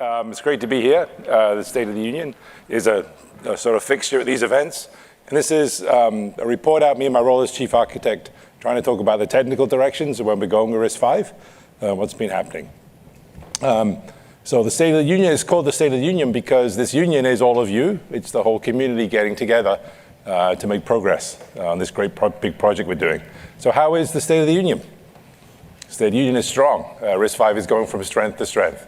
It's great to be here. The State of the Union is a sort of fixture at these events. And this is a report out, me and my role as chief architect, trying to talk about the technical directions of when we're going with RISC-V, what's been happening. So the State of the Union is called the State of the Union because this union is all of you. It's the whole community getting together to make progress on this great big project we're doing. So how is the State of the Union? The State of the Union is strong. RISC-V is going from strength to strength.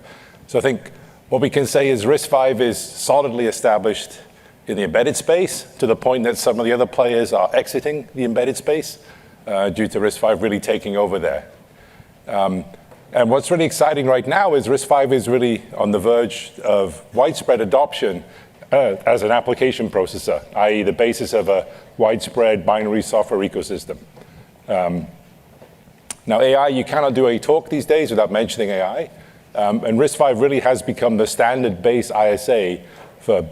So I think what we can say is RISC-V is solidly established in the embedded space to the point that some of the other players are exiting the embedded space due to RISC-V really taking over there. And what's really exciting right now is RISC-V is really on the verge of widespread adoption as an application processor, i.e. the basis of a widespread binary software ecosystem. Now AI, you cannot do a talk these days without mentioning AI. And RISC-V really has become the standard base ISA for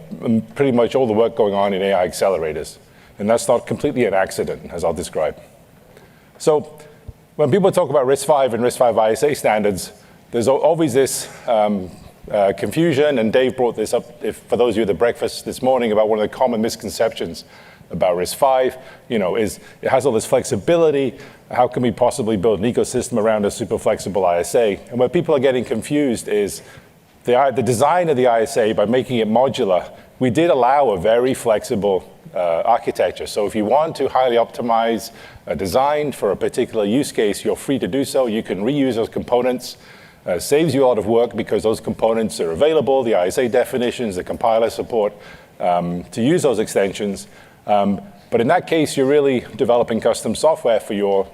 pretty much all the work going on in AI accelerators. And that's not completely an accident, as I'll describe. So when people talk about RISC-V and RISC-V ISA standards, there's always this confusion, and Dave brought this up for those of you at the breakfast this morning about one of the common misconceptions about RISC-V, is it has all this flexibility. How can we possibly build an ecosystem around a super flexible ISA? And where people are getting confused is the design of the ISA, by making it modular, we did allow a very flexible architecture. So if you want to highly optimize a design for a particular use case, you're free to do so. You can reuse those components. Saves you a lot of work because those components are available, the ISA definitions, the compiler support to use those extensions. But in that case, you're really developing custom software for your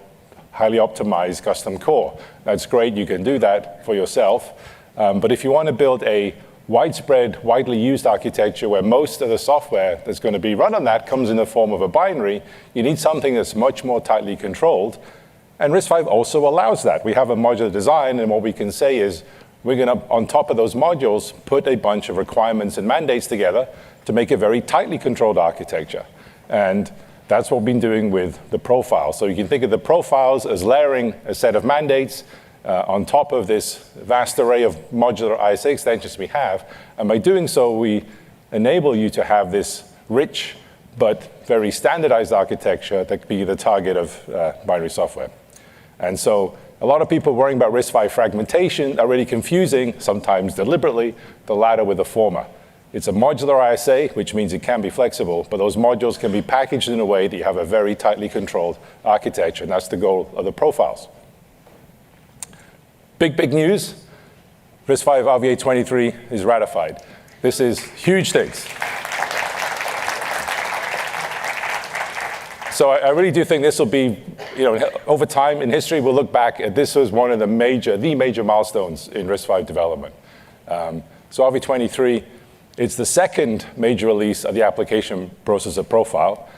highly optimized custom core. That's great, you can do that for yourself. But if you want to build a widespread, widely used architecture where most of the software that's going to be run on that comes in the form of a binary, you need something that's much more tightly controlled. And RISC-V also allows that. We have a modular design, and what we can say is we're going to, on top of those modules, put a bunch of requirements and mandates together to make a very tightly controlled architecture. And that's what we've been doing with the profiles. So you can think of the profiles as layering a set of mandates on top of this vast array of modular ISA extensions we have. And by doing so, we enable you to have this rich but very standardized architecture that could be the target of binary software. And so a lot of people worrying about RISC-V fragmentation are really confusing, sometimes deliberately, the latter with the former. It's a modular ISA, which means it can be flexible, but those modules can be packaged in a way that you have a very tightly controlled architecture, and that's the goal of the profiles. Big news. RISC-V RVA 23 is ratified. This is huge things. So I really do think this will be, over time in history, we'll look back at this as one of the major milestones in RISC-V development. So RVA 23, it's the second major release of the application processor profile.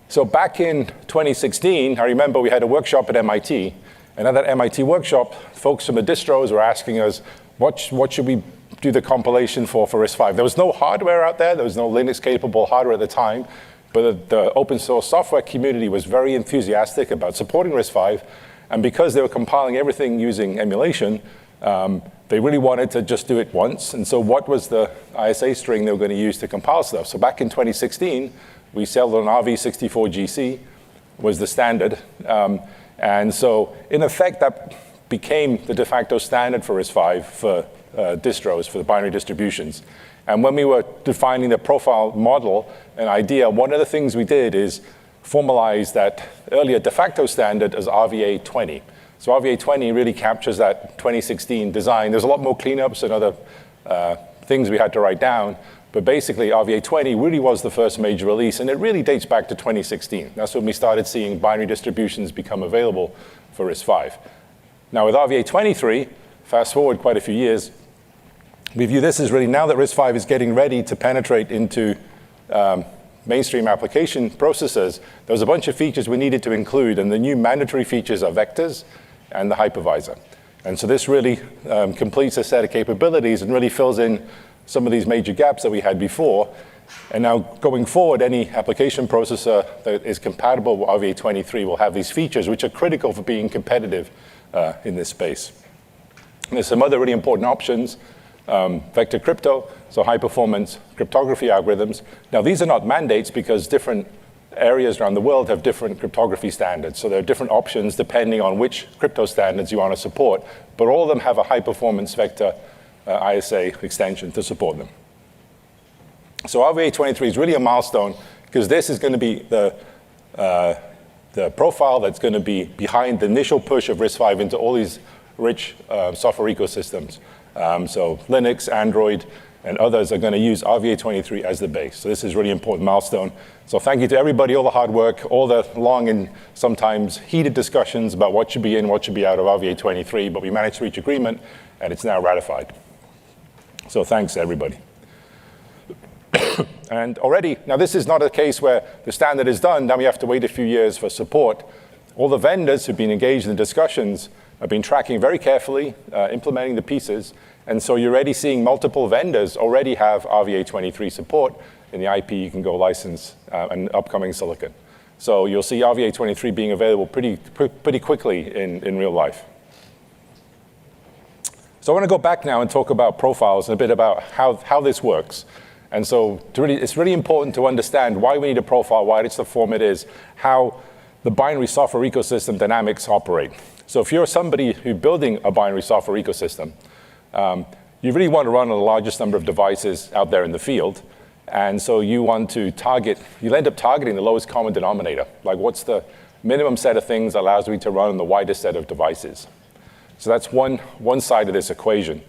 So back in 2016, I remember we had a workshop at MIT, and at that MIT workshop, folks from the distros were asking us, what should we do the compilation for RISC-V? There was no hardware out there. There was no Linux-capable hardware at the time. But the open source software community was very enthusiastic about supporting RISC-V. And because they were compiling everything using emulation, they really wanted to just do it once. And so what was the ISA string they were going to use to compile stuff? So back in 2016, we settled on RV64GC was the standard. And so in effect, that became the de facto standard for RISC-V for distros, for the binary distributions. And when we were defining the profile model and idea, one of the things we did is formalize that earlier de facto standard as RVA 20. So RVA 20 really captures that 2016 design. There's a lot more cleanups and other things we had to write down. But basically, RVA 20 really was the first major release, and it really dates back to 2016. That's when we started seeing binary distributions become available for RISC-V. Now with RVA 23, fast forward quite a few years, we view this as really, now that RISC-V is getting ready to penetrate into mainstream application processors, there was a bunch of features we needed to include, and the new mandatory features are vectors and the hypervisor. And so this really completes a set of capabilities and really fills in some of these major gaps that we had before. And now going forward, any application processor that is compatible with RVA 23 will have these features, which are critical for being competitive in this space. And there's some other really important options vector crypto, so high-performance cryptography algorithms. Now, these are not mandates because different areas around the world have different cryptography standards. So there are different options depending on which crypto standards you want to support, but all of them have a high-performance vector ISA extension to support them. So RVA23 is really a milestone because this is going to be the profile that's going to be behind the initial push of RISC-V into all these rich software ecosystems. So Linux, Android, and others are going to use RVA23 as the base. So this is a really important milestone. So thank you to everybody, all the hard work, all the long and sometimes heated discussions about what should be in, what should be out of RVA23, but we managed to reach agreement, and it's now ratified. So thanks, everybody. And already, now this is not a case where the standard is done, now we have to wait a few years for support. All the vendors who've been engaged in the discussions have been tracking very carefully, implementing the pieces, and so you're already seeing multiple vendors already have RVA23 support in the IP you can go license and upcoming silicon. So you'll see RVA23 being available pretty quickly in real life. So I want to go back now and talk about profiles and a bit about how this works. And so it's really important to understand why we need a profile, why it's the form it is, how the binary software ecosystem dynamics operate. So if you're somebody who's building a binary software ecosystem, you really want to run on the largest number of devices out there in the field. And so you want to target, you'll end up targeting the lowest common denominator. Like what's the minimum set of things that allows me to run on the widest set of devices. So that's one side of this equation.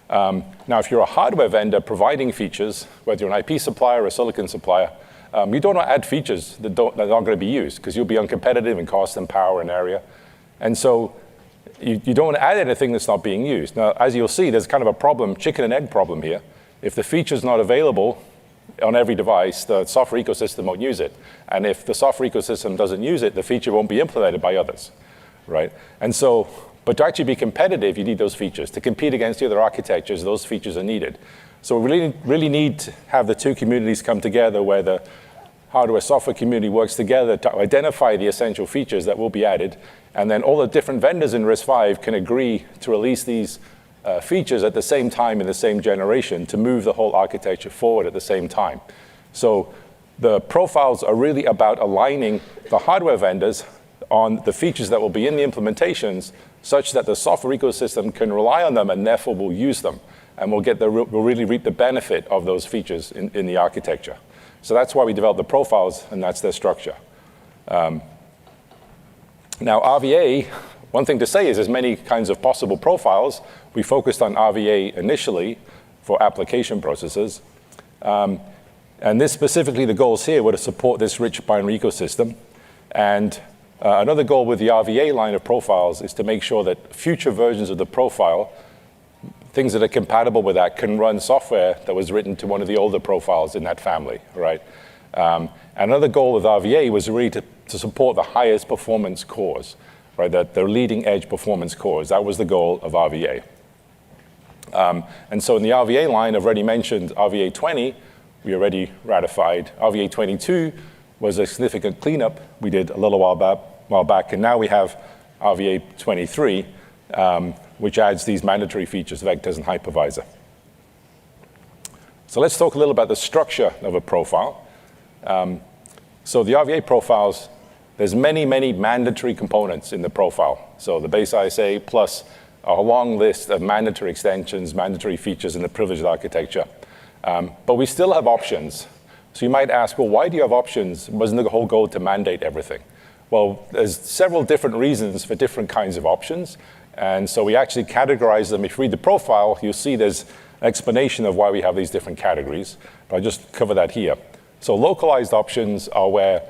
Now, if you're a hardware vendor providing features, whether you're an IP supplier or a silicon supplier, you don't want to add features that aren't going to be used because you'll be uncompetitive in cost and power and area. And so you don't want to add anything that's not being used. Now, as you'll see, there's kind of a problem, chicken and egg problem here. If the feature's not available on every device, the software ecosystem won't use it. And if the software ecosystem doesn't use it, the feature won't be implemented by others, right? And so, but to actually be competitive, you need those features. To compete against the other architectures, those features are needed. So we really need to have the two communities come together where the hardware software community works together to identify the essential features that will be added. And then all the different vendors in RISC-V can agree to release these features at the same time in the same generation to move the whole architecture forward at the same time. So the profiles are really about aligning the hardware vendors on the features that will be in the implementations such that the software ecosystem can rely on them and therefore will use them. And we'll really reap the benefit of those features in the architecture. So that's why we developed the profiles, and that's their structure. Now, RVA, one thing to say is there's many kinds of possible profiles. We focused on RVA initially for application processes. And this specifically, the goals here were to support this rich binary ecosystem. And another goal with the RVA line of profiles is to make sure that future versions of the profile, things that are compatible with that, can run software that was written to one of the older profiles in that family, right? Another goal with RVA was really to support the highest performance cores, right? The leading edge performance cores. That was the goal of RVA. And so in the RVA line, I've already mentioned RVA20, we already ratified. RVA22 was a significant cleanup we did a little while back, and now we have RVA23, which adds these mandatory features, vectors and hypervisor. So let's talk a little about the structure of a profile. So the RVA profiles, there's many mandatory components in the profile. So the base ISA plus a long list of mandatory extensions, mandatory features in the privileged architecture. But we still have options. So you might ask, well, why do you have options? Wasn't the whole goal to mandate everything? Well, there's several different reasons for different kinds of options. And so we actually categorize them. If you read the profile, you'll see there's an explanation of why we have these different categories. But I'll just cover that here. So localized options are where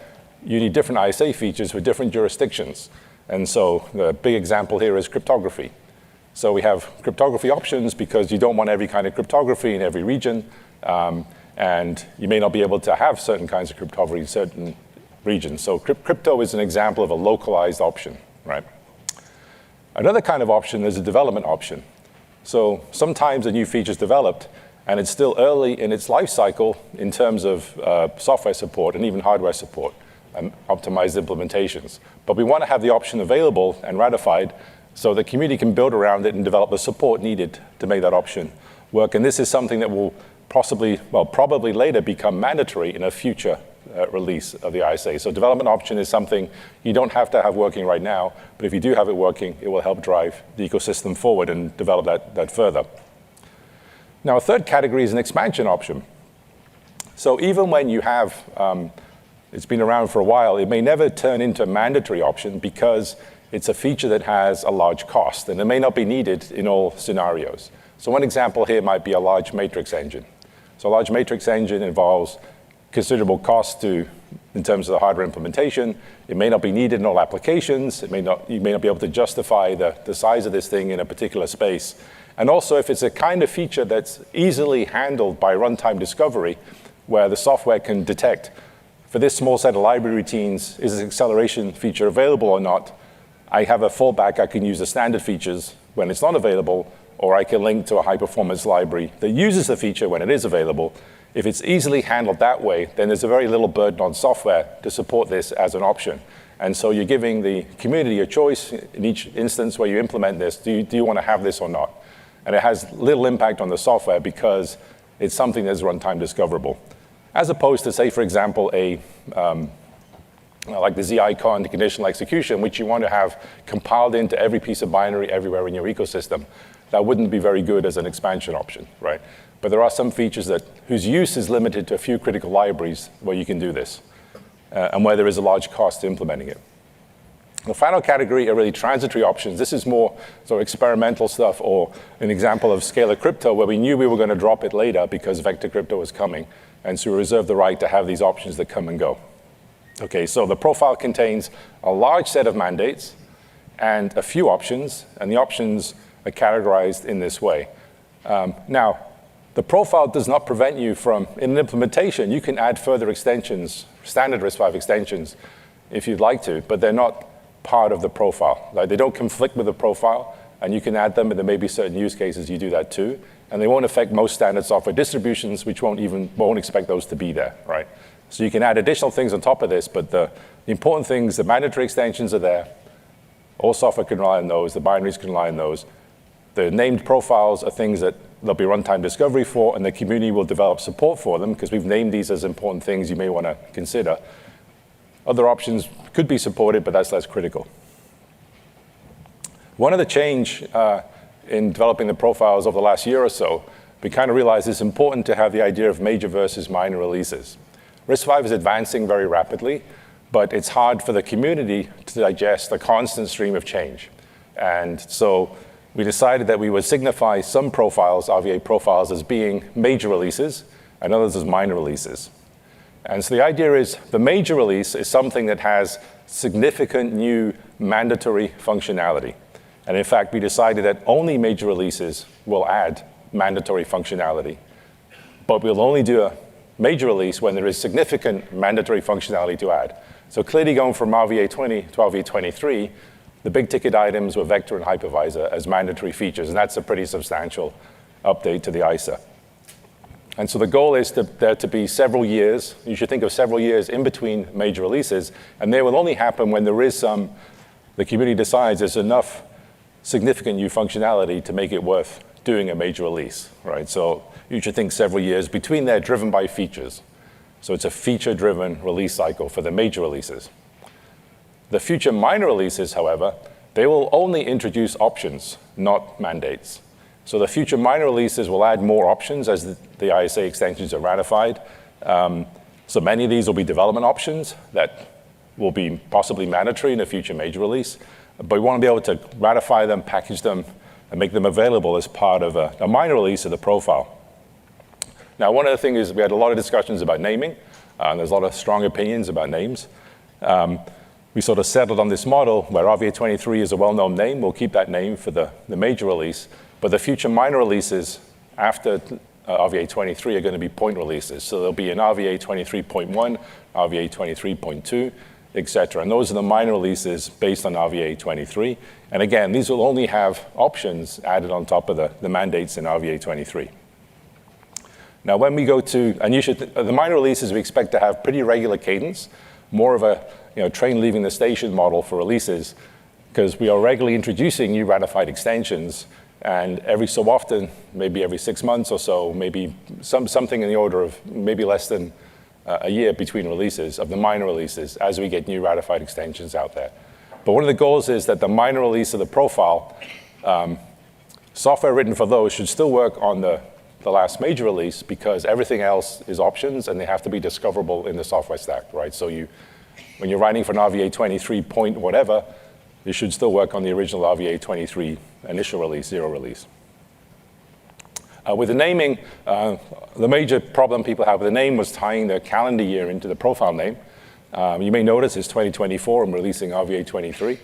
you need different ISA features for different jurisdictions. And so the big example here is cryptography. So we have cryptography options because you don't want every kind of cryptography in every region. And you may not be able to have certain kinds of cryptography in certain regions. So crypto is an example of a localized option, right? Another kind of option is a development option. So sometimes a new feature is developed, and it's still early in its life cycle in terms of software support and even hardware support and optimized implementations. But we want to have the option available and ratified so the community can build around it and develop the support needed to make that option work. And this is something that will probably later become mandatory in a future release of the ISA. So development option is something you don't have to have working right now, but if you do have it working, it will help drive the ecosystem forward and develop that further. Now, a third category is an expansion option. So even when you have, it's been around for a while, it may never turn into a mandatory option because it's a feature that has a large cost, and it may not be needed in all scenarios. So one example here might be a large matrix engine. So a large matrix engine involves considerable cost in terms of the hardware implementation. It may not be needed in all applications. You may not be able to justify the size of this thing in a particular space. And also, if it's a kind of feature that's easily handled by runtime discovery, where the software can detect, for this small set of library routines, is this acceleration feature available or not? I have a fallback. I can use the standard features when it's not available, or I can link to a high-performance library that uses the feature when it is available. If it's easily handled that way, then there's a very little burden on software to support this as an option. And so you're giving the community a choice in each instance where you implement this. Do you want to have this or not? And it has little impact on the software because it's something that's runtime discoverable. As opposed to, say, for example, like the Z-icon to conditional execution, which you want to have compiled into every piece of binary everywhere in your ecosystem. That wouldn't be very good as an expansion option, right? But there are some features whose use is limited to a few critical libraries where you can do this, and where there is a large cost to implementing it. The final category are really transitory options. This is more sort of experimental stuff, or an example of scalar crypto where we knew we were going to drop it later because vector crypto was coming, and so we reserved the right to have these options that come and go. Okay, so the profile contains a large set of mandates and a few options, and the options are categorized in this way. Now, the profile does not prevent you from, in an implementation, you can add further extensions, standard RISC-V extensions, if you'd like to, but they're not part of the profile. Like, they don't conflict with the profile, and you can add them, and there may be certain use cases you do that too, and they won't affect most standard software distributions, which won't expect those to be there, right? So you can add additional things on top of this, but the important things, the mandatory extensions are there. All software can rely on those. The binaries can rely on those. The named profiles are things that there'll be runtime discovery for, and the community will develop support for them because we've named these as important things you may want to consider. Other options could be supported, but that's less critical. One of the change in developing the profiles over the last year or so, we kind of realized it's important to have the idea of major versus minor releases. RISC-V is advancing very rapidly, but it's hard for the community to digest the constant stream of change. And so we decided that we would signify some profiles, RVA profiles, as being major releases and others as minor releases. And so the idea is the major release is something that has significant new mandatory functionality. And in fact, we decided that only major releases will add mandatory functionality, but we'll only do a major release when there is significant mandatory functionality to add. So clearly going from RVA 20 to RVA 23, the big ticket items were vector and hypervisor as mandatory features, and that's a pretty substantial update to the ISA. And so the goal is there to be several years, you should think of several years in between major releases, and they will only happen when there is the community decides there's enough significant new functionality to make it worth doing a major release, right? So you should think several years between there, driven by features. So it's a feature-driven release cycle for the major releases. The future minor releases, however, they will only introduce options, not mandates. So the future minor releases will add more options as the ISA extensions are ratified. So many of these will be development options that will be possibly mandatory in a future major release. But we want to be able to ratify them, package them, and make them available as part of a minor release of the profile. Now, one of the things is we had a lot of discussions about naming. There's a lot of strong opinions about names. We sort of settled on this model where RVA 23 is a well-known name. We'll keep that name for the major release. But the future minor releases after RVA 23 are going to be point releases. So there'll be an RVA 23.1, RVA 23.2, et cetera. And those are the minor releases based on RVA 23. And again, these will only have options added on top of the mandates in RVA 23. Now, when we go to, and the minor releases, we expect to have pretty regular cadence, more of a train leaving the station model for releases, because we are regularly introducing new ratified extensions. And every so often, maybe every 6 months or so, maybe something in the order of maybe less than a year between releases of the minor releases as we get new ratified extensions out there. But one of the goals is that the minor release of the profile, software written for those should still work on the last major release because everything else is options and they have to be discoverable in the software stack, right? So when you're writing for an RVA 23 point whatever, you should still work on the original RVA 23 initial release, 0 release. With the naming, the major problem people have with the name was tying the calendar year into the profile name. You may notice it's 2024 and releasing RVA 23.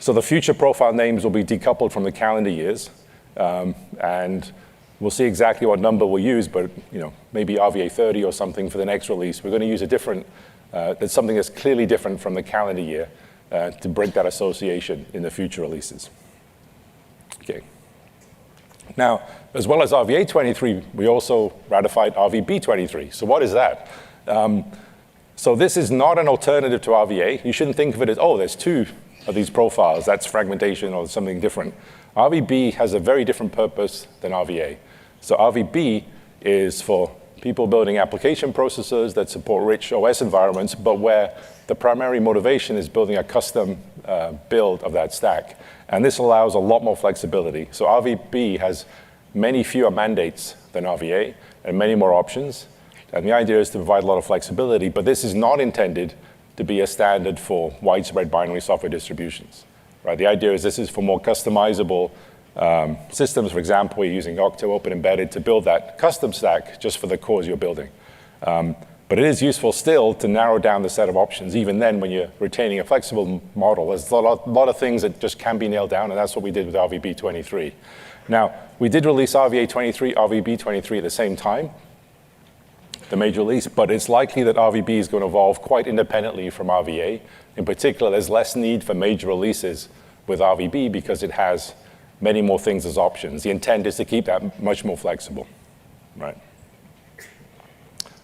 So the future profile names will be decoupled from the calendar years. And we'll see exactly what number we'll use, but maybe RVA 30 or something for the next release. We're going to use a different, that's something that's clearly different from the calendar year to break that association in the future releases. Okay. Now, as well as RVA 23, we also ratified RVB 23. So what is that? So this is not an alternative to RVA. You shouldn't think of it as, oh, there's 2 of these profiles. That's fragmentation or something different. RVB has a very different purpose than RVA. So RVB is for people building application processors that support rich OS environments, but where the primary motivation is building a custom build of that stack. And this allows a lot more flexibility. So RVB has many fewer mandates than RVA and many more options. And the idea is to provide a lot of flexibility, but this is not intended to be a standard for widespread binary software distributions. Right? The idea is this is for more customizable systems. For example, you're using Octo Open Embedded to build that custom stack just for the cores you're building. But it is useful still to narrow down the set of options. Even then, when you're retaining a flexible model, there's a lot of things that just can be nailed down, and that's what we did with RVB 23. Now, we did release RVA 23, RVB 23 at the same time, the major release, but it's likely that RVB is going to evolve quite independently from RVA. In particular, there's less need for major releases with RVB because it has many more things as options. The intent is to keep that much more flexible, right?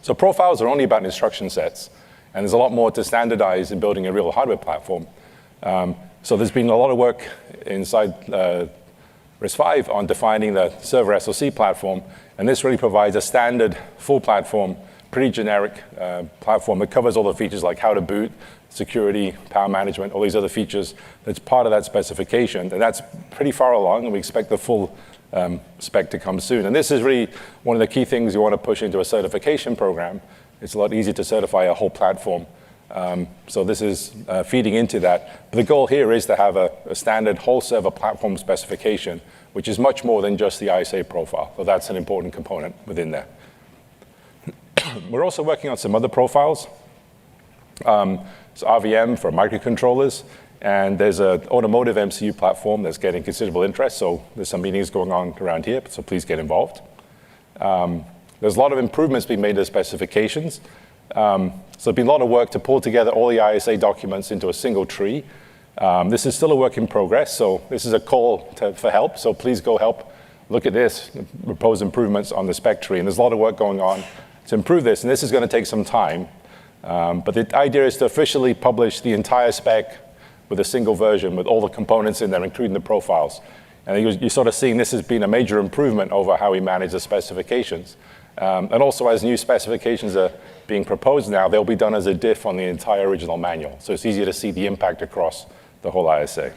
So profiles are only about instruction sets, and there's a lot more to standardize in building a real hardware platform. So there's been a lot of work inside RISC-V on defining the server SoC platform, and this really provides a standard full platform, pretty generic platform that covers all the features like how to boot, security, power management, all these other features. That's part of that specification, and that's pretty far along, and we expect the full spec to come soon. And this is really one of the key things you want to push into a certification program. It's a lot easier to certify a whole platform. So this is feeding into that. But the goal here is to have a standard whole server platform specification, which is much more than just the ISA profile. So that's an important component within there. We're also working on some other profiles. So RVM for microcontrollers. And there's an automotive MCU platform that's getting considerable interest. So there's some meetings going on around here, so please get involved. There's a lot of improvements being made to the specifications. So there's been a lot of work to pull together all the ISA documents into a single tree. This is still a work in progress, so this is a call for help. So please go help look at this, propose improvements on the spec tree. And there's a lot of work going on to improve this, and this is going to take some time. But the idea is to officially publish the entire spec with a single version with all the components in there, including the profiles. And you're sort of seeing this has been a major improvement over how we manage the specifications. And also, as new specifications are being proposed now, they'll be done as a diff on the entire original manual. So it's easier to see the impact across the whole ISA.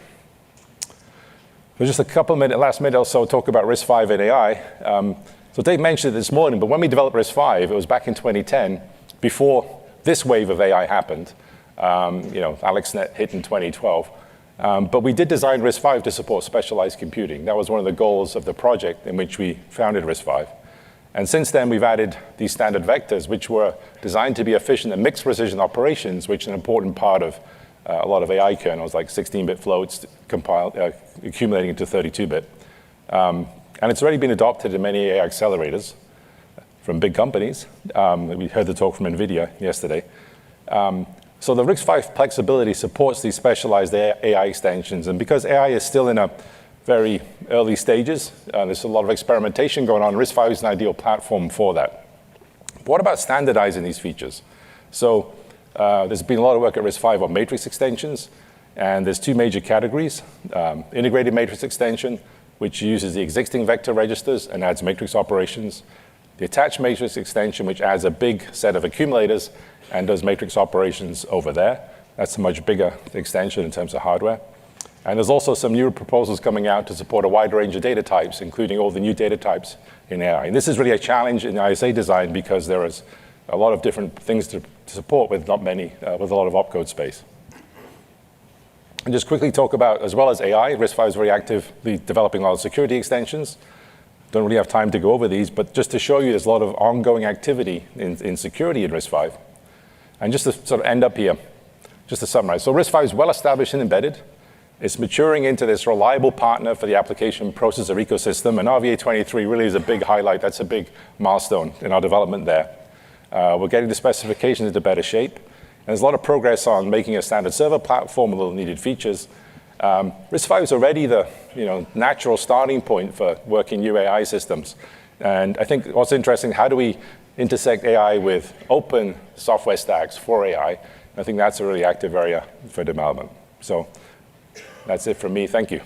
So just a couple minutes, last minute or so, talk about RISC-V and AI. So Dave mentioned it this morning, but when we developed RISC-V, it was back in 2010, before this wave of AI happened. AlexNet hit in 2012. But we did design RISC-V to support specialized computing. That was one of the goals of the project in which we founded RISC-V. And since then, we've added these standard vectors, which were designed to be efficient in mixed precision operations, which is an important part of a lot of AI kernels, like 16-bit floats accumulating into 32-bit. And it's already been adopted in many AI accelerators from big companies. We heard the talk from NVIDIA yesterday. So the RISC-V flexibility supports these specialized AI extensions. And because AI is still in a very early stages, there's a lot of experimentation going on. RISC-V is an ideal platform for that. But what about standardizing these features? So there's been a lot of work at RISC-V on matrix extensions. And there's two major categories, integrated matrix extension which uses the existing vector registers and adds matrix operations. The attached matrix extension, which adds a big set of accumulators and does matrix operations over there. That's a much bigger extension in terms of hardware. And there's also some new proposals coming out to support a wide range of data types, including all the new data types in AI. And this is really a challenge in ISA design because there is a lot of different things to support with not many, with a lot of opcode space. And just quickly talk about, as well as AI, RISC-V is very actively developing a lot of security extensions. Don't really have time to go over these, but just to show you there's a lot of ongoing activity in security in RISC-V. And just to sort of end up here, just to summarize. So RISC-V is well established and embedded. It's maturing into this reliable partner for the application processor ecosystem, and RVA23 really is a big highlight. That's a big milestone in our development there. We're getting the specifications into better shape. And there's a lot of progress on making a standard server platform with all the needed features. RISC-V is already the natural starting point for working new AI systems. And I think what's interesting, how do we intersect AI with open software stacks for AI? I think that's a really active area for development. So that's it from me. Thank you.